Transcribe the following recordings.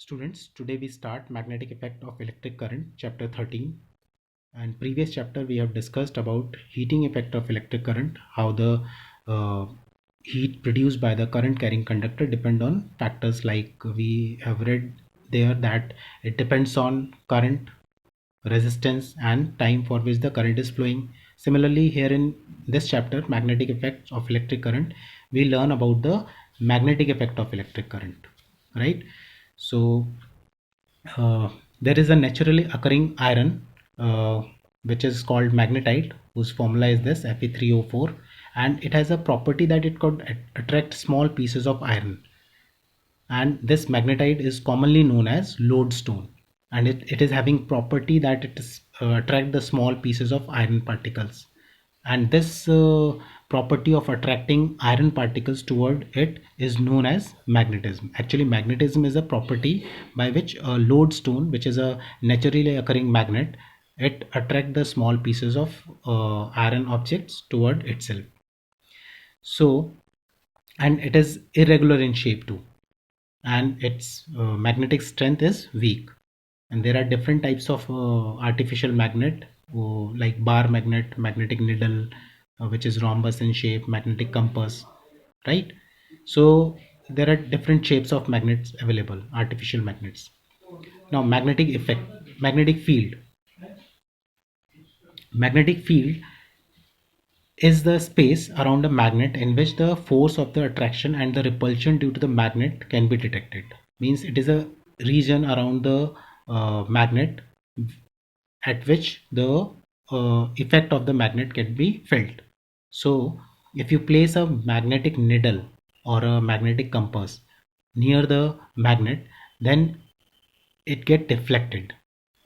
Students, today we start magnetic effect of electric current, chapter 13. And previous chapter we have discussed about heating effect of electric current, how the uh, heat produced by the current carrying conductor depend on factors like we have read there that it depends on current, resistance and time for which the current is flowing. Similarly, here in this chapter, magnetic effects of electric current, we learn about the magnetic effect of electric current, right? So uh, there is a naturally occurring iron which is called magnetite, whose formula is this Fe3O4, and it has a property that it could attract small pieces of iron, and this magnetite is commonly known as lodestone, and it is having property that it is attract the small pieces of iron particles, and this property of attracting iron particles toward it is known as magnetism. Actually, magnetism is a property by which a lodestone, which is a naturally occurring magnet, it attract the small pieces of iron objects toward itself. So, and it is irregular in shape too, and its magnetic strength is weak. And there are different types of artificial magnet, like bar magnet, magnetic needle, which is rhombus in shape, magnetic compass, right? So there are different shapes of magnets available, artificial magnets. Now, magnetic effect, magnetic field. Magnetic field is the space around a magnet in which the force of the attraction and the repulsion due to the magnet can be detected. Means it is a region around the magnet at which the effect of the magnet can be felt. So if you place a magnetic needle or a magnetic compass near the magnet, then it get deflected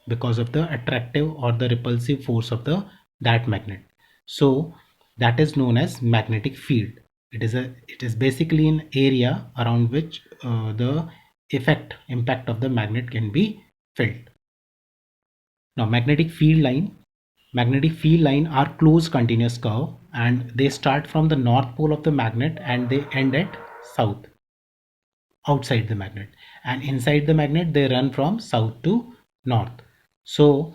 because of the attractive or the repulsive force of the that magnet. So that is known as magnetic field. It is basically an area around which the impact of the magnet can be felt. Now, magnetic field line are closed continuous curve, and they start from the north pole of the magnet and they end at south, outside the magnet, and inside the magnet they run from south to north. So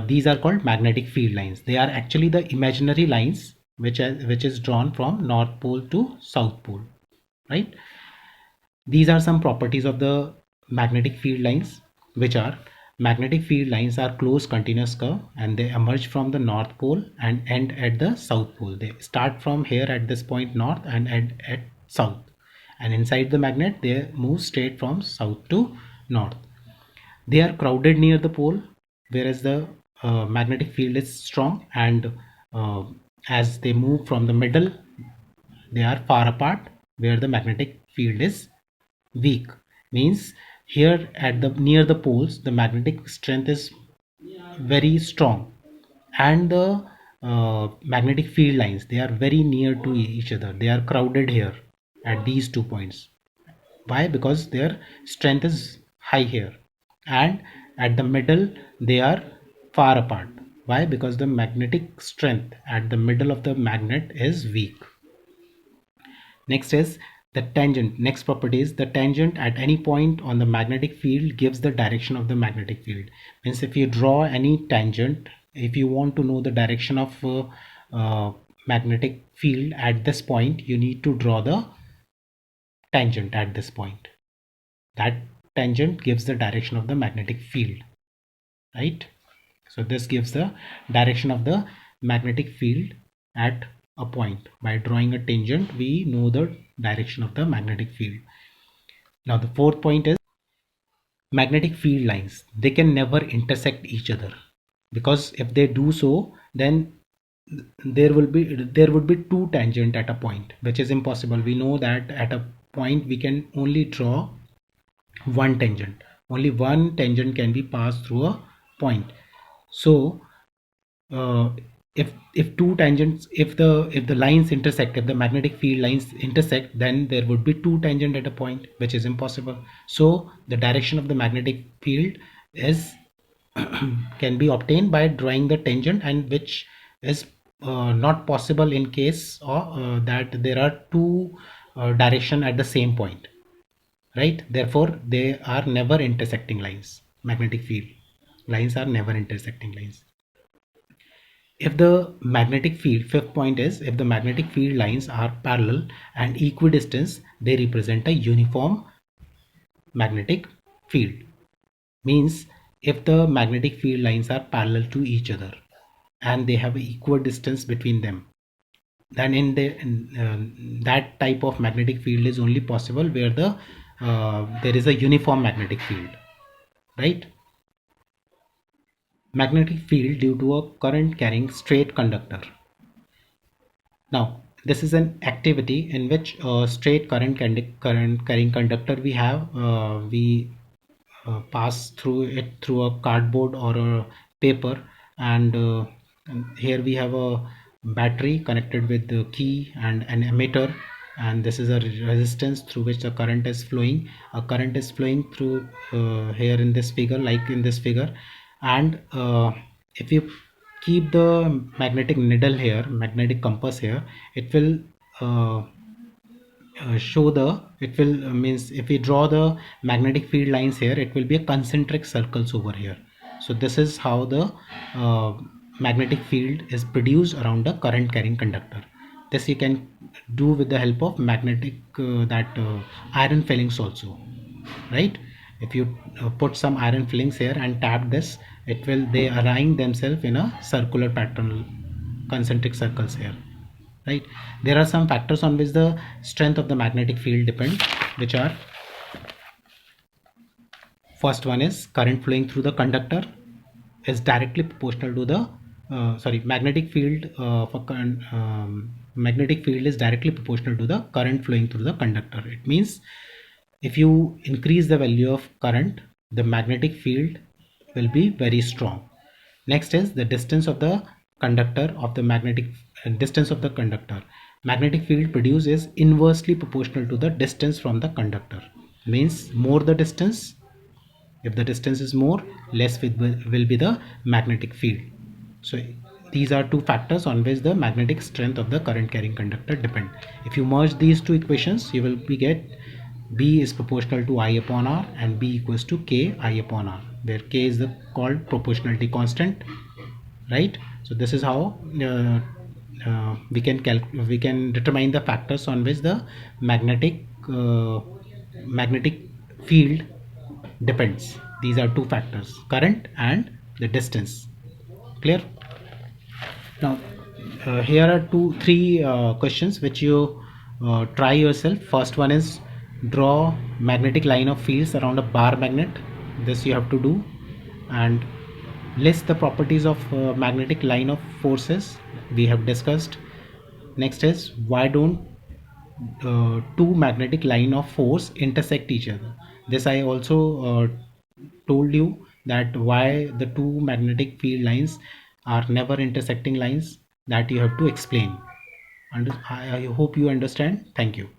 these are called magnetic field lines. They are actually the imaginary lines which is drawn from north pole to south pole, right? These are some properties of the magnetic field lines, which are: magnetic field lines are closed continuous curve and they emerge from the north pole and end at the south pole. They start from here at this point north and end at south. And inside the magnet, they move straight from south to north. They are crowded near the pole, whereas the magnetic field is strong, and uh, as they move from the middle, they are far apart, where the magnetic field is weak. Means here at the near the poles, the magnetic strength is very strong, and the magnetic field lines, they are very near to each other. They are crowded here at these 2 points. Why? Because their strength is high here, and at the middle they are far apart. Why? Because the magnetic strength at the middle of the magnet is weak. Next is the tangent. Next property is the tangent at any point on the magnetic field gives the direction of the magnetic field. Means if you draw any tangent, if you want to know the direction of magnetic field at this point, you need to draw the tangent at this point. That tangent gives the direction of the magnetic field, right? So this gives the direction of the magnetic field at a point. By drawing a tangent, we know the direction of the magnetic field. Now the fourth point is magnetic field lines. They can never intersect each other, because if they do so, then there would be two tangent at a point, which is impossible. We know that at a point we can only draw one tangent. Only one tangent can be passed through a point. So uh, if two tangents, if the lines intersect, if the magnetic field lines intersect, then there would be two tangent at a point, which is impossible. So the direction of the magnetic field is can be obtained by drawing the tangent, and which is not possible in case that there are two direction at the same point, right? Therefore, they are never intersecting lines. Magnetic field lines are never intersecting lines. If the magnetic field, fifth point is, if the magnetic field lines are parallel and equidistant, they represent a uniform magnetic field. Means if the magnetic field lines are parallel to each other and they have equal distance between them, then that type of magnetic field is only possible where there is a uniform magnetic field, right? Magnetic field due to a current carrying straight conductor. Now, this is an activity in which straight current carrying conductor we pass through it through a cardboard or a paper, and here we have a battery connected with the key and an emitter, and this is a resistance through which the current is flowing. A current is flowing through here in this figure, like in this figure, and if you keep the magnetic needle here, magnetic compass here, it will uh, show the it will means if we draw the magnetic field lines here, it will be a concentric circles over here. So this is how the uh, magnetic field is produced around the current carrying conductor. This you can do with the help of magnetic that iron fillings also, right? If you put some iron fillings here and tap this, it will they align themselves in a circular pattern, concentric circles here, right? There are some factors on which the strength of the magnetic field depends, which are, first one is current flowing through the conductor is directly proportional to the magnetic field for current magnetic field is directly proportional to the current flowing through the conductor. It means if you increase the value of current, the magnetic field will be very strong. Next is the distance of the conductor of the magnetic distance of the conductor. Magnetic field produced is inversely proportional to the distance from the conductor. Means more the distance, if the distance is more, less will be the magnetic field. So these are two factors on which the magnetic strength of the current carrying conductor depend. If you merge these two equations, you will be get B is proportional to I upon R and B equals to K I upon R, where K is the called proportionality constant, right? So this is how we can determine the factors on which the magnetic field depends. These are two factors, current and the distance. Clear? Now here are three questions which you try yourself. First one is draw magnetic line of fields around a bar magnet. This you have to do, and list the properties of magnetic line of forces we have discussed. Next is why don't two magnetic line of force intersect each other. This I also told you that why the two magnetic field lines are never intersecting lines, that you have to explain. And I hope you understand. Thank you.